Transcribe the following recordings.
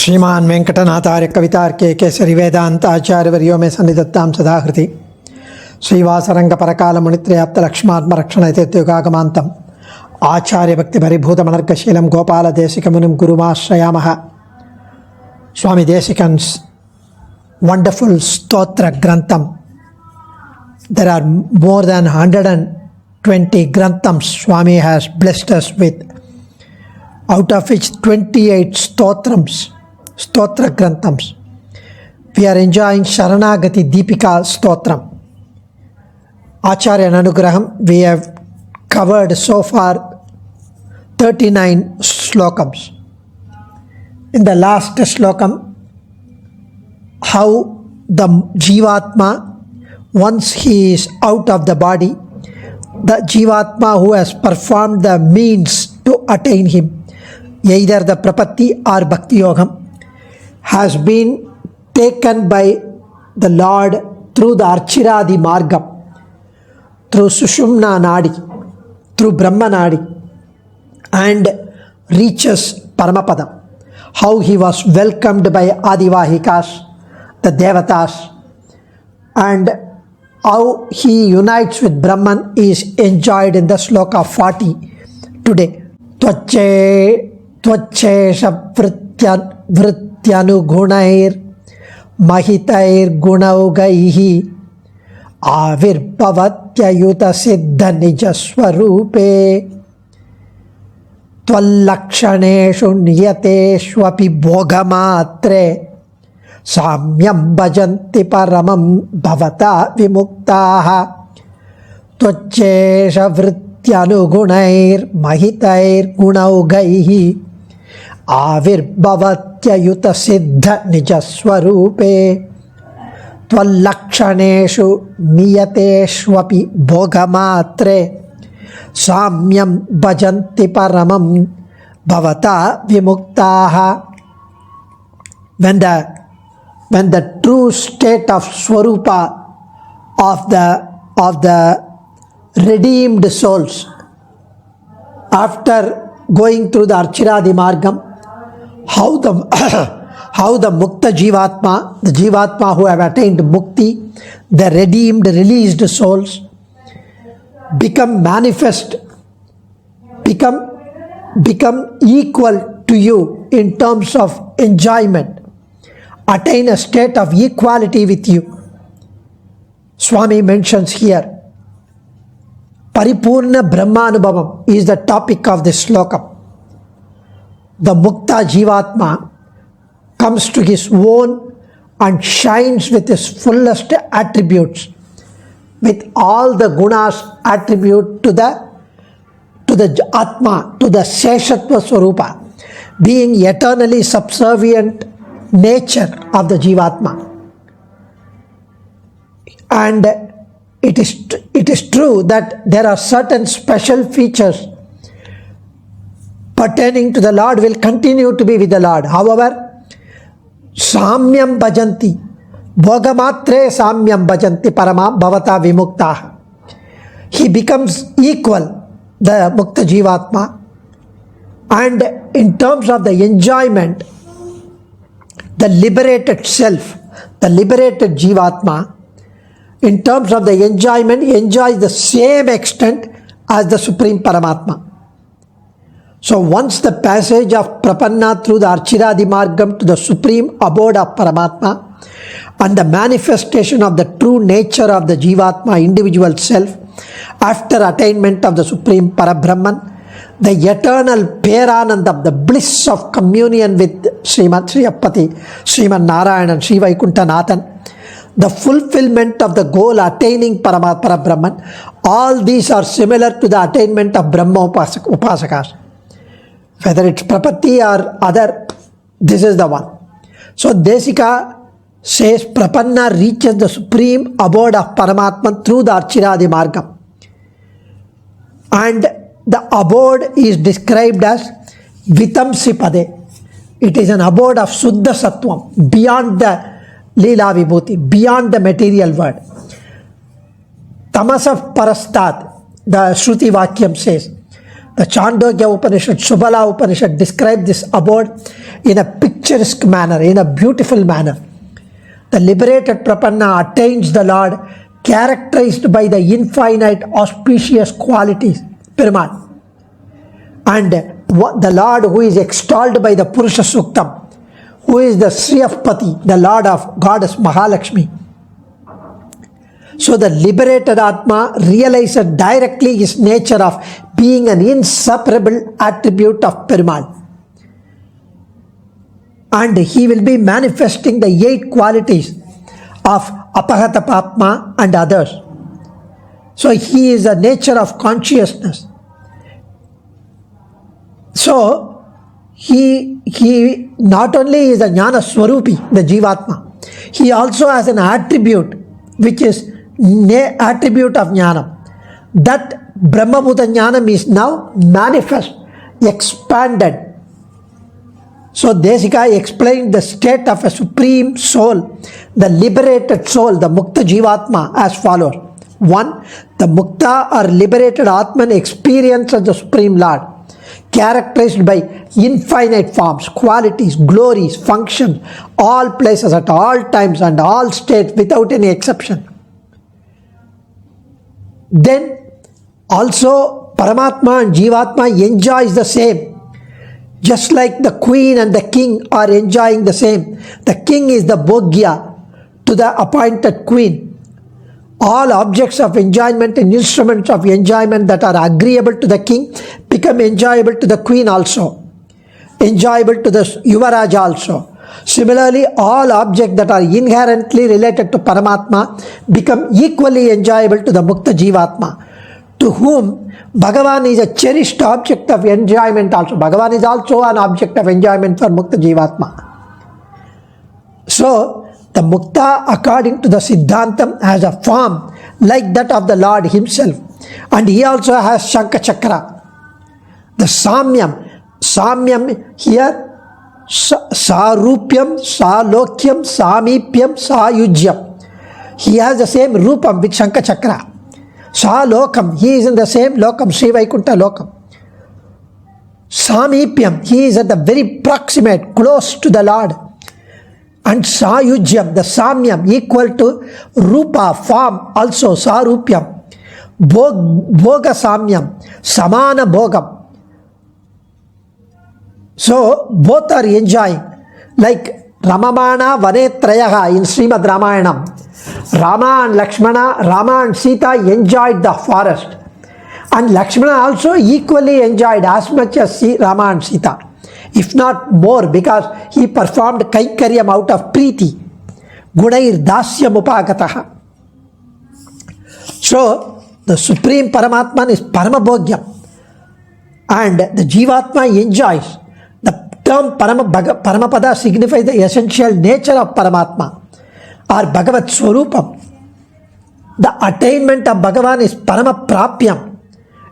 श्रीमान वेंकटनाथार्य कवितार्के केसरी वेदांत आचार्य वर्यो में सन्निधत्तां सदाहृति श्रीवासरंग परकाल मुनित्रयाप्त लक्ष्मात्म रक्षण इत्युगागमान्तम् आचार्य भक्ति परिभूतमनर्गशीलं गोपाल देशिकमुनिं गुरुमाश्रयामः. स्वामी देशिकन्स wonderful stotra grantham. There are more than 120 granthams Swami has blessed us with, out of which 28 stotra granthams. We are enjoying SARANAGATHIDEEPIKA stotram. Acharya Anugraham, we have covered so far 39 slokams. In the last slokam, how the jeevathma, once he is out of the body, the jeevathma who has performed the means to attain him, either the prapatti or bhakti yogam, has been taken by the Lord through the archiradi margam, through sushumna nadi, through brahma nadi, and reaches paramapadam. How he was welcomed by adivahikas, the devatas, and how he unites with Brahman is enjoyed in the sloka 40 today. Tvachesha vrityanugunair mahitair gunaugaihi avirbhavatyayuta siddha nijaswarupe tvallakshaneshu niyateshvapi bhogamatre samyam bhajanti paramam bhavata vimuktaha tvachesha vrityanugunair mahitair gunaugaihi avirbhavatyayuta siddha nijaswarupe tvallakshaneshu niyateshvapi bhogamatre samyam bhajanti paramam bhavata vimuktaha. When the true state of Swarupa of the redeemed souls, after going through the Archiradi Margam, how the Muktha jeevathma, the jeevathma who have attained Mukti, the redeemed, released souls, become manifest, become equal to you in terms of enjoyment, attain a state of equality with you. Swami mentions here, Paripurna Brahmanubhavam is the topic of this sloka. The Mukta Jivatma comes to his own and shines with his fullest attributes, with all the gunas attribute to the Atma, to the Seshatva Swarupa, being eternally subservient nature of the Jivatma. And it is true that there are certain special features pertaining to the Lord will continue to be with the Lord. However, Samyam Bhajanti, Bhogamatre Samyam Bhajanti Paramam Bhavata Vimuktaha. He becomes equal, the Mukta Jivatma, and in terms of the enjoyment, the liberated self, the liberated Jivatma, in terms of the enjoyment, enjoys the same extent as the Supreme Paramatma. So once the passage of Prapanna through the Archiradi Margam to the Supreme Abode of Paramatma and the manifestation of the true nature of the Jivatma individual self after attainment of the Supreme Parabrahman, the eternal Peranandam, the bliss of communion with Srimad Sriyapati, Srimad Narayan and Sri Vaikunthanathan, the fulfillment of the goal attaining Parabrahman, all these are similar to the attainment of Brahma Upasakas. Whether it's Prapatti or other, this is the one. So Desika says Prapanna reaches the supreme abode of Paramatman through the Archiradi Margam. And the abode is described as Vitamsi Pade. It is an abode of Suddha Sattvam, beyond the Leela Vibhuti, beyond the material world. Tamasa Parastat, the Shruti Vakyam says, The Chandogya Upanishad, Subala Upanishad describe this abode in a picturesque manner, in a beautiful manner. The liberated Prapanna attains the Lord characterized by the infinite auspicious qualities, Perumal. And the Lord who is extolled by the Purusha Suktam, who is the Sri of Pati, the Lord of Goddess Mahalakshmi. So the liberated Atma realizes directly his nature of being an inseparable attribute of Perumal. And he will be manifesting the 8 qualities of Apahatapatma and others. So he is a nature of consciousness. So he not only is a Jnana Swarupi, the Jeevatma, he also has an attribute which is attribute of Jnana. That Brahmabhuta Jnanam is now manifest, expanded. So Desika explained the state of a supreme soul, the liberated soul, the Mukta Jeevatma as follows. 1. The Mukta or liberated Atman experiences the Supreme Lord, characterized by infinite forms, qualities, glories, functions, all places, at all times and all states without any exception. Then also Paramatma and Jeevatma enjoys the same. Just like the queen and the king are enjoying the same. The king is the bhogya to the appointed queen. All objects of enjoyment and instruments of enjoyment that are agreeable to the king become enjoyable to the queen also. Enjoyable to the Yuvaraja also. Similarly, all objects that are inherently related to Paramatma become equally enjoyable to the Mukta Jeevatma, to whom Bhagavan is a cherished object of enjoyment also. Bhagavan is also an object of enjoyment for Mukta Jeevatma. So, the Mukta, according to the Siddhantam, has a form like that of the Lord himself. And he also has Shankha Chakra. The Samyam here, Sarupyam, Salokyam, Samipyam, Sayujyam. He has the same Rupam with Shankha Chakra. Salokam, he is in the same Lokam, Sri Vaikuntha Lokam. Samipyam, he is at the very proximate, close to the Lord. And Sayujyam, the Samyam, equal to Rupa, form, also Sarupyam. Bhoga Samyam, Samana Bhogam. So, both are enjoying. Like Ramamana Vanetrayaha in Srimad Ramayanam. Rama and Lakshmana, Rama and Sita enjoyed the forest. And Lakshmana also equally enjoyed as much as Rama and Sita. If not more, because he performed Kaikaryam out of Preeti. Gunair Dasyam Upagataha. So, the Supreme Paramatman is Paramabhogyam. And the Jeevatma enjoys. The term Paramapada signifies the essential nature of Paramatma, or Bhagavat Swarupam. The attainment of Bhagavan is Paramaprapyam,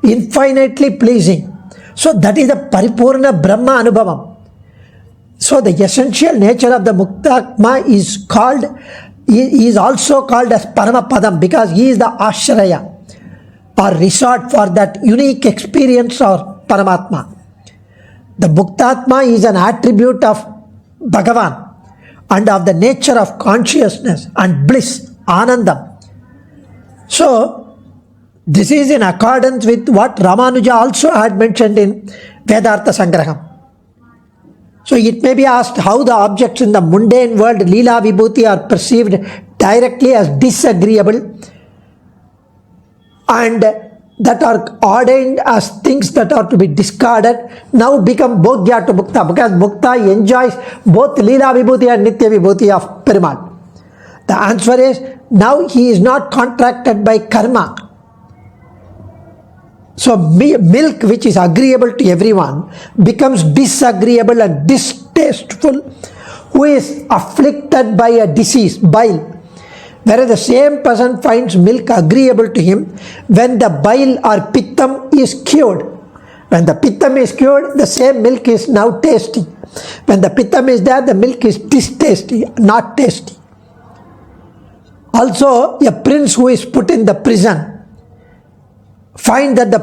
infinitely pleasing. So that is the Paripurna Brahma Anubhavam. So the essential nature of the Muktatma is also called as Paramapadam, because he is the Ashraya or resort for that unique experience of Paramatma. The Muktatma is an attribute of Bhagavan and of the nature of consciousness and bliss, Anandam. So, this is in accordance with what Ramanuja also had mentioned in Vedartha Sangraham. So, it may be asked how the objects in the mundane world, Leela Vibhuti, are perceived directly as disagreeable and that are ordained as things that are to be discarded, now become Bhogya to Mukta, because Mukta enjoys both Leela Vibhuti and Nitya Vibhuti of Perumal. The answer is, now he is not contracted by karma. So milk, which is agreeable to everyone, becomes disagreeable and distasteful who is afflicted by a disease, bile. Whereas the same person finds milk agreeable to him when the bile or pittam is cured. When the pittam is cured, the same milk is now tasty. When the pittam is there, the milk is distastey, not tasty. Also, a prince who is put in the prison find that the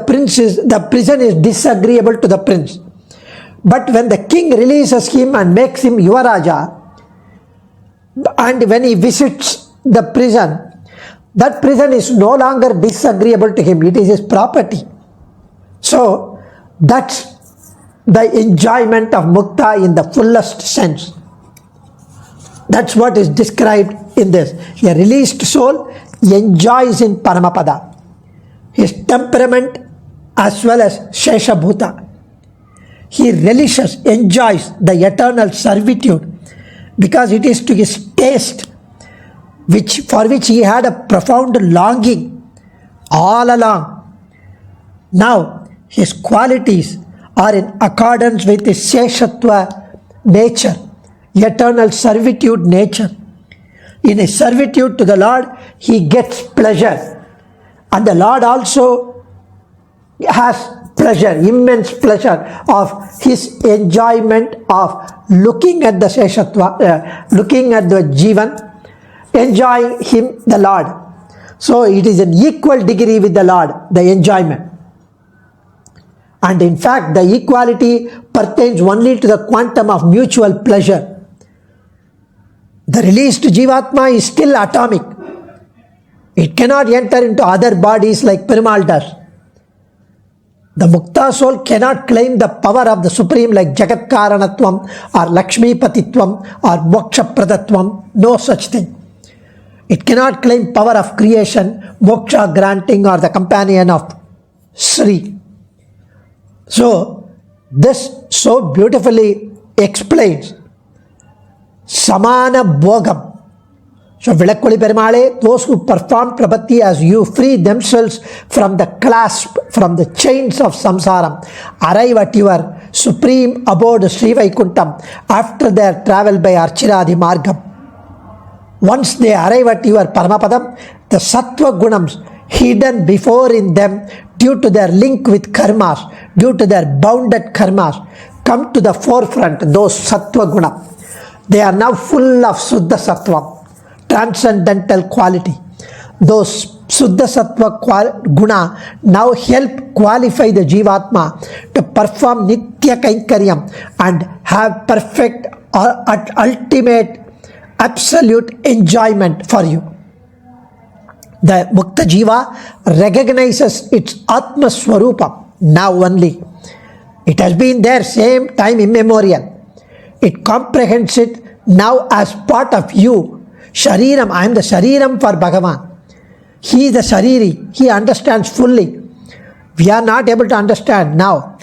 prison is disagreeable to the prince. But when the king releases him and makes him Yuvaraja, and when he visits the prison, that prison is no longer disagreeable to him. It is his property. So that's the enjoyment of Muktha in the fullest sense. That's what is described in this. A released soul enjoys in Paramapada his temperament as well as Sheshabhuta. He relishes, enjoys the eternal servitude because it is to his taste for which he had a profound longing all along. Now his qualities are in accordance with his Sheshatva nature, eternal servitude nature. In his servitude to the Lord, he gets pleasure. And the Lord also has pleasure, immense pleasure of his enjoyment of looking at the Sheshatva, looking at the Jivan, enjoying him, the Lord. So it is an equal degree with the Lord, the enjoyment. And in fact, the equality pertains only to the quantum of mutual pleasure. The released Jeevathma is still atomic. It cannot enter into other bodies like Perumal does. The Muktha soul cannot claim the power of the Supreme like Jagat Karanatvam or Lakshmi Patitvam or Moksha Pradatvam. No such thing. It cannot claim power of creation, moksha granting, or the companion of Sri. So this so beautifully explains Samana Bhogam. So Vilakkuli Perimale, those who perform Prabhati as you free themselves from the clasp, from the chains of samsara, arrive at your supreme abode Sri Vaikuntham after their travel by Archiradi Margam. Once they arrive at your Paramapadam, the Sattva Gunams hidden before in them due to their link with karmas, due to their bounded karmas, come to the forefront, those Sattva Guna. They are now full of Suddha Sattva, transcendental quality. Those Suddha Sattva Guna now help qualify the Jeevatma to perform Nitya Kainkaryam and have perfect, ultimate, absolute enjoyment for you. The Mukta Jiva recognizes its Atma Swarupa now only. It has been there same time immemorial. It comprehends it now as part of you. Shariram, I am the Shariram for Bhagavan. He is the Shariri. He understands fully. We are not able to understand now.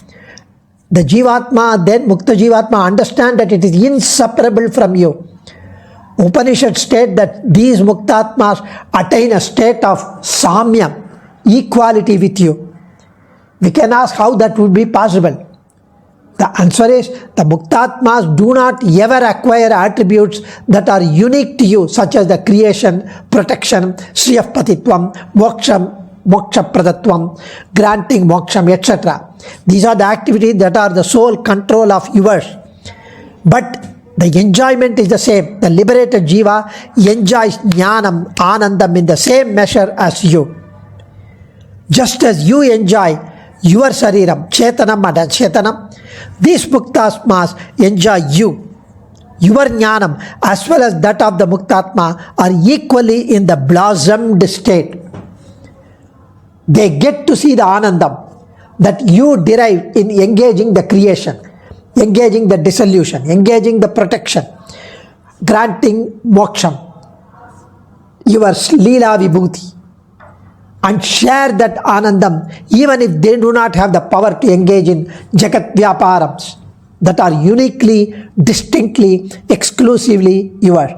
The Jeevatma, then Mukta Jeevatma understand that it is inseparable from you. Upanishads state that these Muktatmas attain a state of Samyam, equality with you. We can ask how that would be possible. The answer is the Muktatmas do not ever acquire attributes that are unique to you, such as the creation, protection, Sriyah Patitvam, Moksha Pradatvam, granting Moksham, etc. These are the activities that are the sole control of yours. But the enjoyment is the same. The liberated Jiva enjoys Jnanam, Anandam in the same measure as you. Just as you enjoy your Sariram, Chetanam and Achetanam, these Muktatmas enjoy you. Your Jnanam as well as that of the Muktatma are equally in the blossomed state. They get to see the Anandam that you derive in engaging the creation, engaging the dissolution, engaging the protection, granting moksham, your Leela Vibhuti, and share that Anandam even if they do not have the power to engage in Jagat Vyaparams that are uniquely, distinctly, exclusively yours.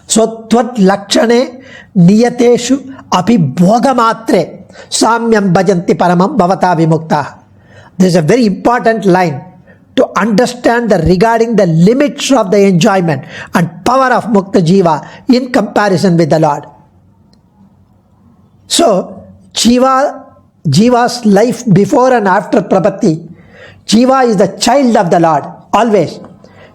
So, Tvat Lakshane Niyateshu Api Bhogamatre Samyam Bhajanti Paramam Bhavata Vimukta. There is a very important line to understand regarding the limits of the enjoyment and power of Mukta Jiva in comparison with the Lord. So, Jiva's life before and after Prabhati, Jiva is the child of the Lord, always.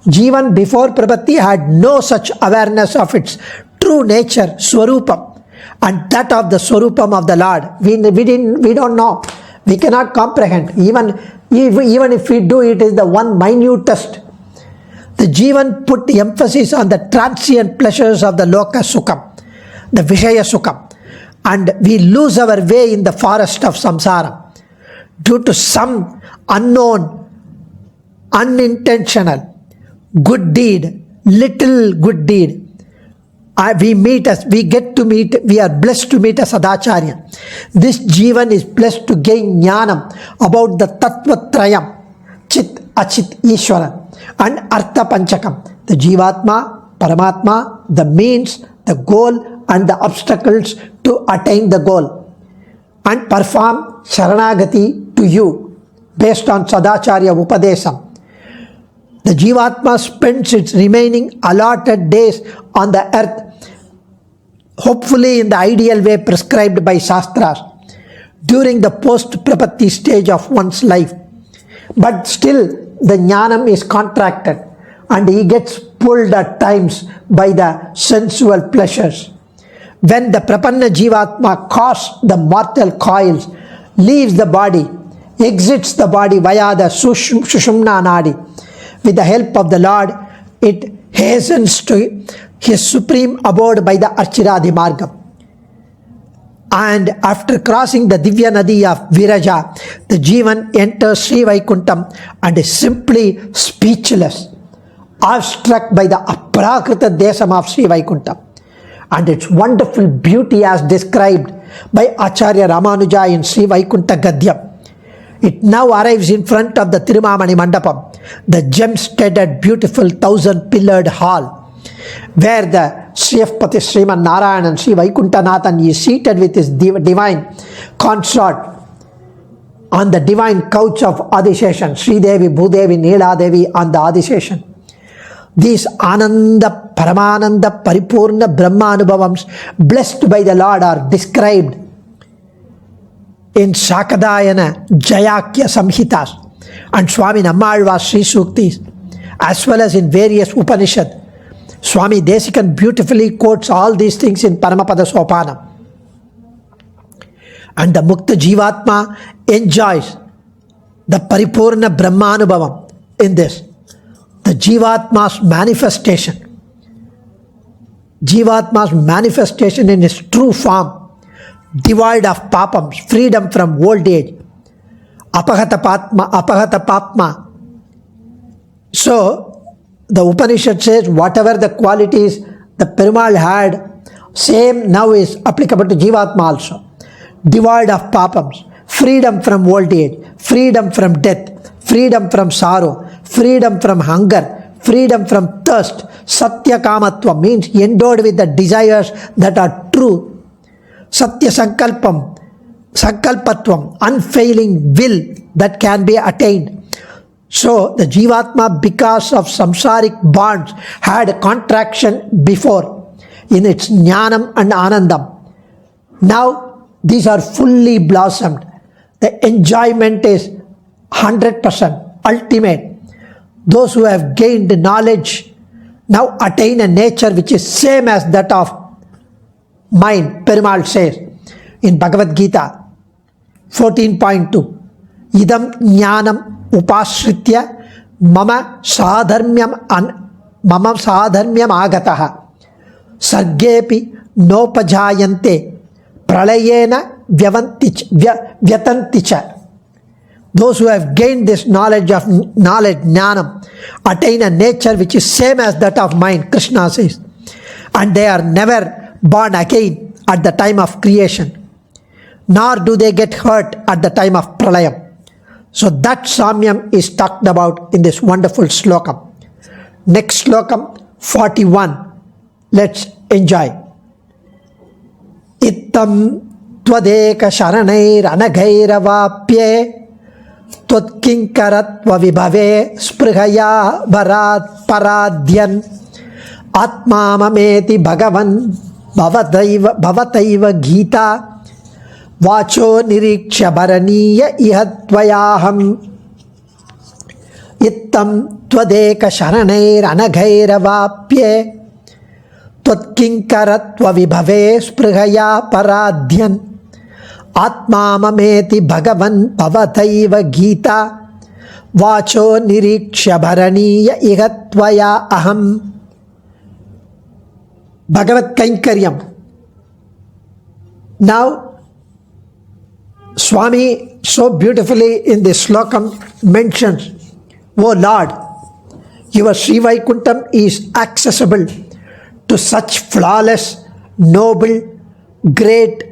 Jivan before Prabhati had no such awareness of its true nature, Swarupam, and that of the Swarupam of the Lord. We don't know. We cannot comprehend. Even if we do, it is the one minutest. The Jivan put the emphasis on the transient pleasures of the Loka Sukham, the Vishaya Sukham, and we lose our way in the forest of samsara due to some unknown, unintentional good deed, little good deed. We are blessed to meet a Sadacharya. This Jivan is blessed to gain jnanam about the Tattva Trayam, Chit, Achit, Ishwaran, and Artha Panchakam, the Jeevatma, Paramatma, the means, the goal, and the obstacles to attain the goal, and perform Sharanagati to you based on Sadacharya Upadesam. The Jeevatma spends its remaining allotted days on the earth, hopefully in the ideal way prescribed by Shastras, during the post-prapatti stage of one's life. But still, the jnanam is contracted and he gets pulled at times by the sensual pleasures. When the prapanna Jivatma crosses the mortal coils, leaves the body, exits the body via the Sushumna Nadi, with the help of the Lord, it hastens to his supreme abode by the Archiradi Margam. And after crossing the Divya Nadi of Viraja, the Jivan enters Sri Vaikuntham and is simply speechless, awestruck by the Aprakrita Desam of Sri Vaikuntham and its wonderful beauty as described by Acharya Ramanuja in Sri Vaikuntha Gadyam. It now arrives in front of the Tirumamani Mandapam, the gem-studded beautiful 1,000-pillared hall, where the Sriyapati Sriman Narayan and Sri Vaikunthanathan is seated with his divine consort on the divine couch of Adisheshan, Sri Devi, Bhudevi, Neela Devi on the Adisheshan. These Ananda, Paramananda, Paripurna, Brahma Anubhavams blessed by the Lord are described in Shakadayana, Jayakya Samhitas and Swami Nammalva's Sri Suktis, as well as in various Upanishads. Swami Desikan beautifully quotes all these things in Paramapada Sopana. And the Mukta Jivatma enjoys the Paripurna Brahmanubhavam in this. The Jivatma's manifestation in its true form, devoid of papams, freedom from old age, apahata papma. So, the Upanishad says whatever the qualities the Perumal had, same now is applicable to Jivatma also. Devoid of papams, freedom from old age, freedom from death, freedom from sorrow, freedom from hunger, freedom from thirst. Satya Kamatva means endowed with the desires that are true. Satya Sankalpatvam, unfailing will that can be attained. So the Jivatma, because of samsaric bonds, had a contraction before in its jnanam and anandam. Now these are fully blossomed. The enjoyment is 100%, ultimate. Those who have gained knowledge now attain a nature which is same as that of mind, Perumal says in Bhagavad Gita 14.2. Idam jnanam upasritya mama sadharmyam agataha sargepi nopajayante pralayena vyatanticha. Those who have gained this knowledge, jnanam, attain a nature which is same as that of mind, Krishna says, and they are never born again at the time of creation, nor do they get hurt at the time of pralayam. So that samyam is talked about in this wonderful slokam. Next slokam, 41. Let's enjoy. Ittam twadeka sharanair anagairavapye Twatkinkaratva vibhave sprihaya bharat paradyan atma mameti bhagavan bhavataiva gita vacho niriksha bharaniya ihatvayaham ittam twadeka sharanair anagairavapye Twatkinkaratva vibhave sprihaya paradyan Atma mameti bhagavan pavataiva gita vacho niriksha bharaniya igatvaya aham. Bhagavat Kainkaryam. Now, Swami so beautifully in this slokam mentions, O Lord, your Sri Vaikuntham is accessible to such flawless, noble, great,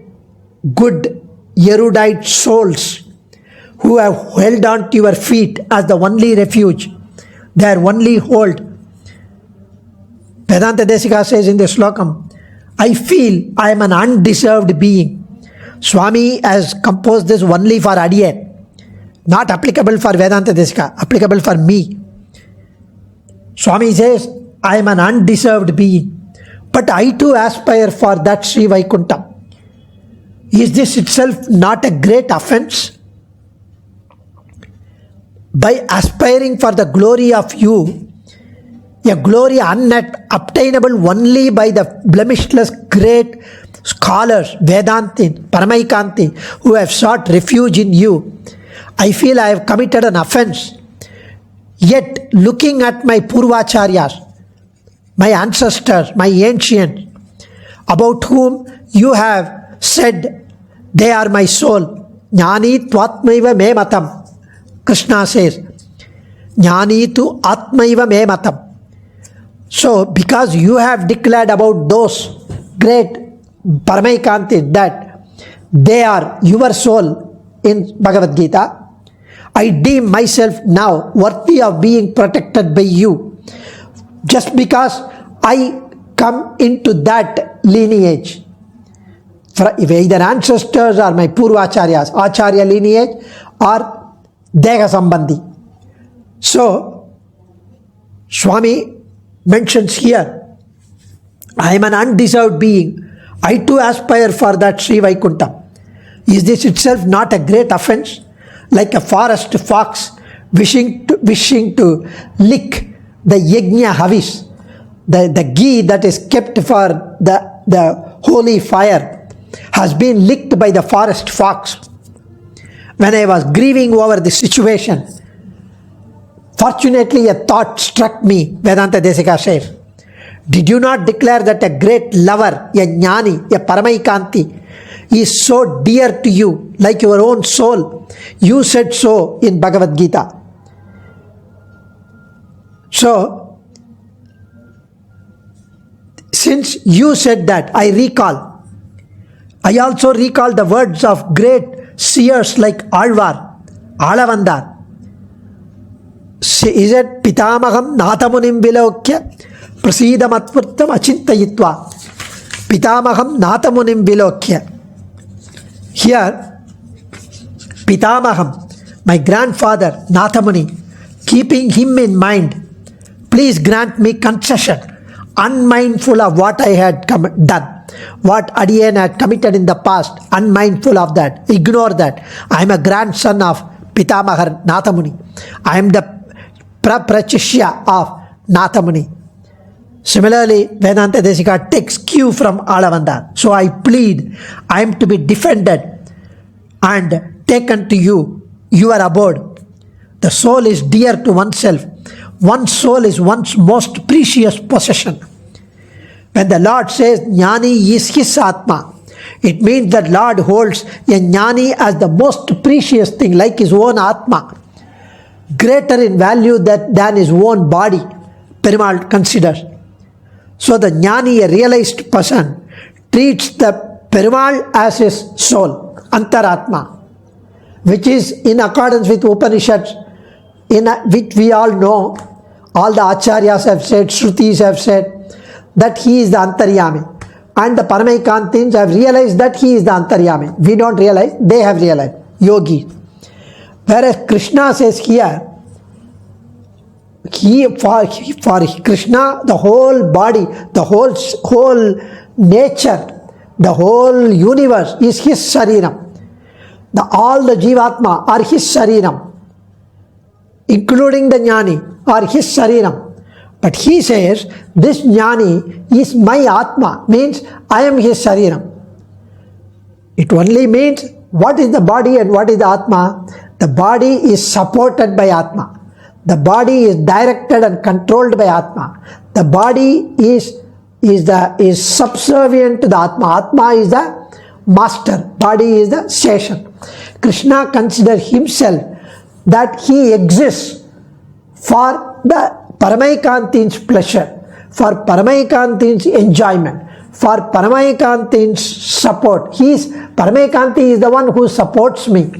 good, erudite souls who have held on to your feet as the only refuge, their only hold. Vedanta Desika says in the slokam, I feel I am an undeserved being. Swami has composed this only for Adiyan, not applicable for Vedanta Desika, applicable for me. Swami says, I am an undeserved being, but I too aspire for that Sri Vaikuntham. Is this itself not a great offense? By aspiring for the glory of you, a glory unobtainable only by the blemishless great scholars, Vedantin, Paramaikanti, who have sought refuge in you, I feel I have committed an offense. Yet, looking at my Purvacharyas, my ancestors, my ancients, about whom you have said they are my soul, Jnani Twatmaiva Me Matam, Krishna says, Jnani tu Atmaiva Me Matam. So, because you have declared about those great Paramaikantis that they are your soul in Bhagavad Gita, I deem myself now worthy of being protected by you, just because I come into that lineage. If either ancestors or my Purvacharyas, Acharya lineage or Deha Sambandhi. So, Swami mentions here, I am an undeserved being. I too aspire for that Sri Vaikuntham. Is this itself not a great offense? Like a forest fox wishing to lick the yajna havis, the ghee that is kept for the holy fire, has been licked by the forest fox. When I was grieving over the situation, fortunately a thought struck me, Vedanta Desika says. Did you not declare that a great lover, a jnani, a paramaikanti, is so dear to you, like your own soul? You said so in Bhagavad Gita. So, since you said that, I also recall the words of great seers like Alvar, Alavandar. Is it Pitamaham Nathamunim Vilokya Prasida Matvurtam Achintayitva? Pitamaham Nathamunim Vilokya. Here, Pitamaham, my grandfather Nathamuni, keeping him in mind, please grant me concession, unmindful of what I had done, what Adiyan had committed in the past, unmindful of that, ignore that. I am a grandson of Pitamahar Nathamuni. I am the Prachishya of Nathamuni. Similarly, Vedanta Desika takes cue from Alavandar. So I plead, I am to be defended and taken to you, your abode. The soul is dear to oneself. One's soul is one's most precious possession. When the Lord says Jnani is his Atma, it means that Lord holds a Jnani as the most precious thing, like his own Atma, greater in value than his own body, Perumal considers. So the Jnani, a realized person, treats the Perumal as his soul, Antaratma, which is in accordance with Upanishads, which we all know, all the Acharyas have said, Shrutis have said, that he is the Antaryami. And the Paramaikantins have realized that he is the Antaryami. We don't realize, they have realized, Yogi. Whereas Krishna says here, for Krishna, the whole body, the whole nature, the whole universe is his Sariram. All the jeevathma are his Sariram, including the Jnani are his Sariram. But he says, this Jnani is my Atma, means I am his Sariram. It only means What is the body and what is the Atma? The body is supported by Atma. The body is directed and controlled by Atma. The body is subservient to the Atma. Atma is the master. Body is the station. Krishna considers himself that he exists for the Paramaikantin's pleasure, for Paramaikantin's enjoyment, for Paramaikantin's support. Paramaikanti is the one who supports me,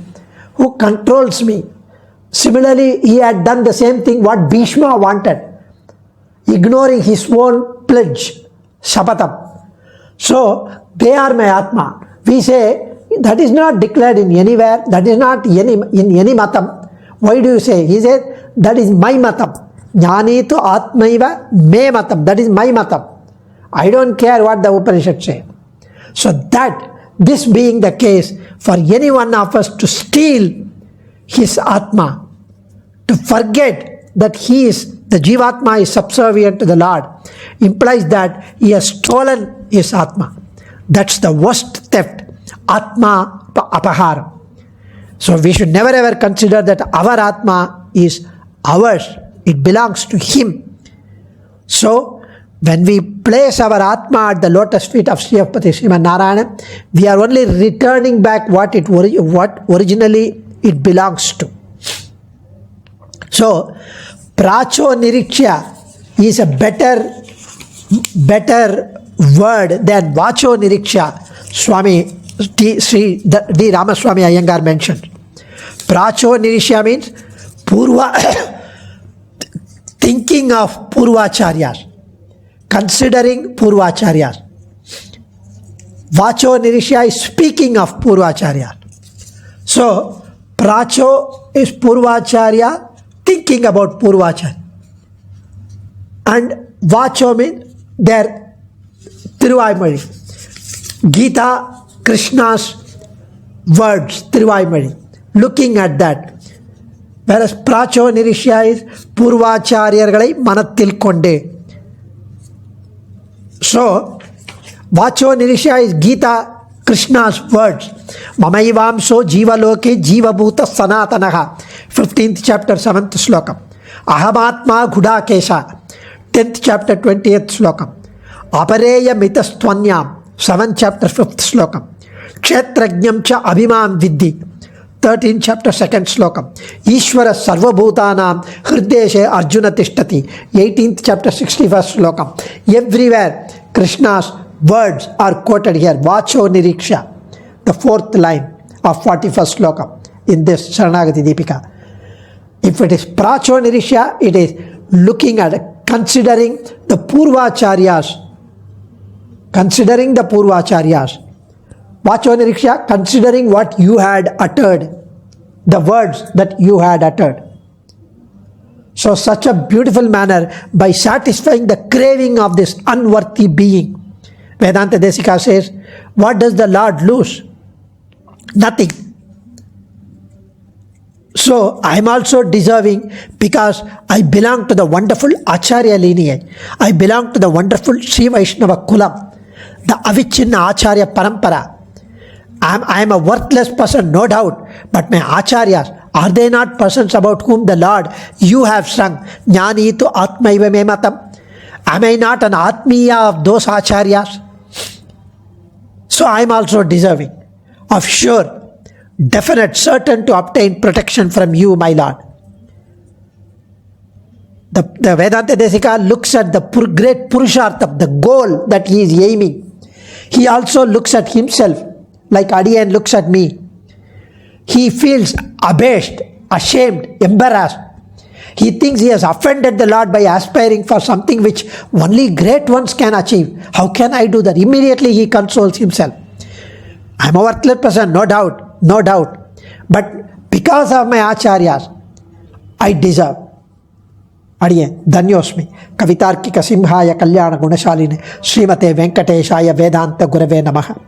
who controls me. Similarly, he had done the same thing what Bhishma wanted, ignoring his own pledge, Shapatam. So, they are my Atma. We say, that is not declared in anywhere, that is not in any matam. Why do you say? He said, that is my matam. Jnani tu atmaiva me matam. That is my matam. I don't care what the Upanishads say. So this being the case, for any one of us to steal his Atma, to forget that the Jeevatma is subservient to the Lord, implies that he has stolen his Atma. That's the worst theft, Atma Apahara. So we should never ever consider that our Atma is ours. It belongs to him. So when we place our Atma at the lotus feet of Sriyapati Sriman Narayana, we are only returning back what originally it belongs to. So, Pracho Niriksha is a better word than Vacho Niriksha, Swami Sri D. Ramaswamy Iyengar mentioned. Pracho Niriksha means thinking of Purvacharyas, considering Purvacharyas. Vacho Niriksha is speaking of Purvacharyas. So, Pracho is Purvacharya, thinking about Purvacharya. And Vacho means their Tiruvaimazhi. Gita, Krishna's words, Tiruvaimazhi. Looking at that. Whereas Pracho Nirishya is Purvacharyargalai Manathil Konde. So, Vacho Nirishya is Gita, Krishna's words. Mamaivamso Jivaloke Jivabhuta Sanatanaha. 15th chapter, 7th sloka. Ahamatma Ghudakesha. 10th chapter, 20th sloka. Apareya Mitastvanyam. 7th chapter, 5th sloka. Kshetrajnam cha abhimam vidhi. 13th chapter, 2nd sloka. Ishvara sarvabhutanam hrideshe arjuna tishtati. 18th chapter, 61st sloka. Everywhere Krishna's words are quoted here. Vacho Niriksha, the 4th line of 41st sloka in this Saranagati Deepika. If it is Pracho Niriksha, it is looking at, considering the Purvacharyas. Considering the Purvacharyas. Vacho Niriksha, considering what you had uttered, the words that you had uttered. So such a beautiful manner, by satisfying the craving of this unworthy being, Vedanta Desika says, what does the Lord lose? Nothing. So I am also deserving because I belong to the wonderful Acharya lineage. I belong to the wonderful Sri Vaishnava Kulam, the Avichinna Acharya Parampara. I am a worthless person, no doubt, but my Acharyas, are they not persons about whom the Lord, you have sung, Jnani tu Atmaiva me matam? Am I not an Atmiya of those Acharyas? So I am also deserving of sure, definite, certain to obtain protection from you, my Lord. The Vedanta Desika looks at the great Purushartham, the goal that he is aiming. He also looks at himself, like Adiyan looks at me. He feels abashed, ashamed, embarrassed. He thinks he has offended the Lord by aspiring for something which only great ones can achieve. How can I do that? Immediately he consoles himself. I am a worthless person, no doubt, no doubt. But because of my Acharyas, I deserve. Adiyan, Dhanyosmi, Kavitarkika Simhaya Kalyana Gunashaline, Srimate Venkateshaya Vedanta Gurave Namaha.